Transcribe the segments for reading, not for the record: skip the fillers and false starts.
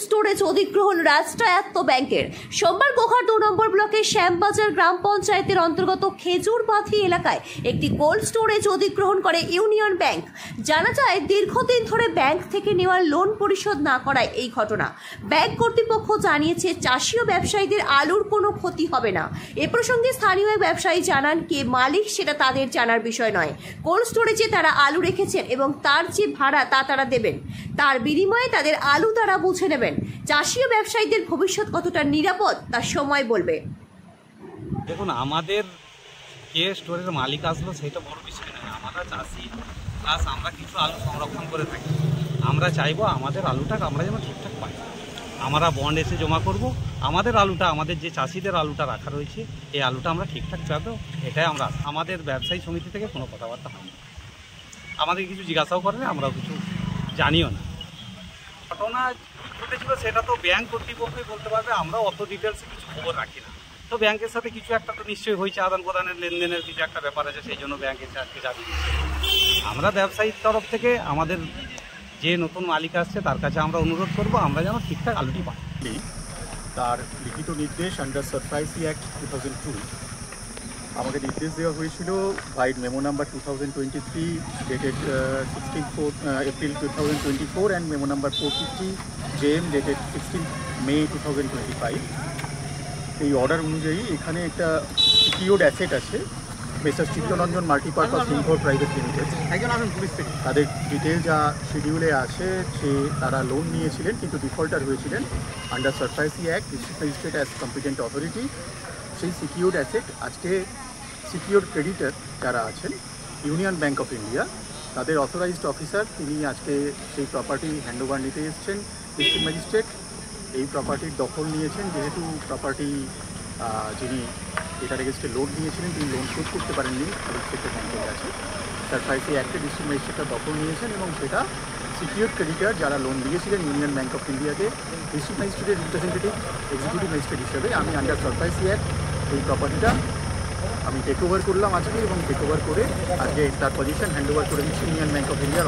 Storage অধিগ্রহণ রাষ্ট্রায়ত্ত ব্যাংকের। সোমবার গোঘাট 2 নম্বর ব্লকের শ্যামবাজার গ্রাম পঞ্চায়েতের অন্তর্গত খেজুরবাথি এলাকায় একটি কোল্ড স্টোরেজ অধিগ্রহণ করে ইউনিয়ন ব্যাংক। জানা যায়, দীর্ঘদিন ধরে ব্যাংক থেকে নেওয়া লোন পরিশোধ না করায় এই ঘটনা। ব্যাংক কর্তৃপক্ষ জানিয়েছে, চাষি ও ব্যবসায়ীদের আলুর কোনো ক্ষতি হবে না। এ প্রসঙ্গে স্থানীয় ব্যবসায়ী জানান, কে মালিক সেটা তাদের জানার বিষয় নয়। কোল্ড স্টোরেজে তারা আলু রেখেছেন এবং তার যে ভাড়া তা তারা দেবেন, তার বিনিময়ে তাদের আলু তারা বুঝে নেবেন। চাষি ও ব্যবসায়ীদের ভবিষ্যৎ কতটা নিরাপদ তা সময় বলবে। দেখুন, আমাদের কে স্টোরের মালিক আসলো সেটা বড় বিষয় নয়। আমরা চাষি প্লাস আমরা কিছু আলু সংরক্ষণ করে থাকি। আমরা চাইবো আমাদের আলুটা আমরা যেন ঠিকঠাক পাই। আমরা বন্ড এসে জমা করব, আমাদের আলুটা, আমাদের যে চাষিদের আলুটা রাখা রয়েছে এই আলুটা আমরা ঠিকঠাক পাবো, এটাই আমরা। আমাদের ব্যবসায়ী সমিতি থেকে কোনো কথাবার্তা হয় না, আমাদের কিছু জিজ্ঞাসাও করে না, আমরাও কিছু জানিও না। ঘটনা ঘটেছিল সেটা তো ব্যাংক কর্তৃপক্ষই বলতে পারবে, আমরা অত ডিটেলসে কিছু খবর রাখি না। তো ব্যাংকের সাথে কিছু একটা তো নিশ্চয়ই হয়েছে, আদান প্রদানের লেনদেনের কিছু একটা ব্যাপার আছে, সেই জন্য ব্যাংক এসে আজকে যাবি। আমরা ব্যবসায়ীর তরফ থেকে আমাদের যে নতুন মালিক আসছে তার কাছে আমরা অনুরোধ করব আমরা যেন ঠিকঠাক আলুটি পাই। তার লিখিত নির্দেশ আন্ডার সারপ্রাইজি অ্যাক্ট 2002 আমাকে নির্দেশ দেওয়া হয়েছিল by memo number 2023 dated 16 April 2024 and memo number 450 JM dated 16 May 2025। এই অর্ডার অনুযায়ী এখানে একটা সিকিউরড অ্যাসেট আছে, mister Chittaranjan multipurpose limited private limited. তাদের ডিটেল যা শিডিউলে আছে, তারা লোন নিয়েছিলেন কিন্তু ডিফল্টার হয়েছিলেন। Under SARFAESI act district magistrate as competent authority সেই সিকিউরড অ্যাসেট আজকে সিকিউরড ক্রেডিটর যারা আছেন ইউনিয়ন ব্যাংক অফ ইন্ডিয়া, তাদের অথরাইজড অফিসার তিনি আজকে সেই প্রপার্টি হ্যান্ডওভার নিতে এসেছেন। ডিস্ট্রিক্ট ম্যাজিস্ট্রেট এই প্রপার্টির দখল নিয়েছেন, যেহেতু প্রপার্টি যিনি এটার এগেনস্টে লোন নিয়েছিলেন তিনি লোন শোধ করতে পারেননি, সেটা ব্যাংকের কাছে সারপ্রাইজি অ্যাক্টে ডিস্ট্রিক্ট ম্যাজিস্ট্রেটটা দখল নিয়েছেন এবং সেটা সিকিউরড ক্রেডিটর যারা লোন দিয়েছিলেন ইউনিয়ন ব্যাংক অফ ইন্ডিয়াকে, ডিস্ট্রিক্ট ম্যাজিস্ট্রেটের রিপ্রেজেন্টেটিভ এক্সিকিউটিভ ম্যাজিস্ট্রেট হিসেবে আমি আন্ডার সারপ্রাইজি অ্যাক্ট এই প্রপার্টিটা আমি টেক ওভার করলাম আজকে, এবং টেক ওভার করে আজকে তার পজিশন হ্যান্ড ওভার করে দিচ্ছি ইউনিয়ন ব্যাংক অফ ইন্ডিয়ার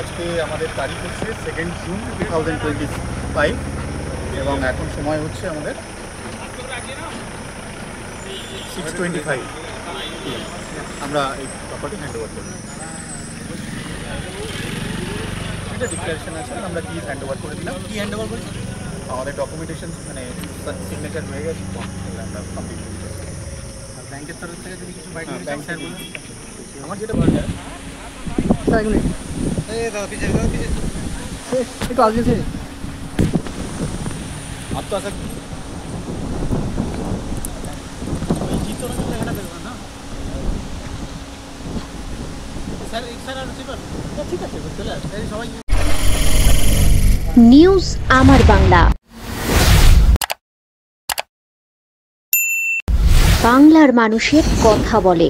আজকে আমাদের তারিখ হচ্ছে 2 জুন 2025 এবং এখন সময় হচ্ছে আমাদের 6:25। আমরা এই প্রপার্টি হ্যান্ড ওভার করলাম, এটা ডিক্লারেশন আছে, আমরা কি হ্যান্ড ওভার করে দিলাম। কি হ্যান্ড ওভার করেছি? আমাদের ডকুমেন্টেশন মানে সিগনেচার হয়ে গেছে, আমরা কমপ্লিট করে দিচ্ছি। ব্যাংকের তরফ থেকে যদি কিছু বাইক ব্যাংক স্যার বলুন, আমার যেটা বলা যায় একটু আগে से आप तो आ सकते নিউজ আমার বাংলা, বাংলার মানুষের কথা বলে।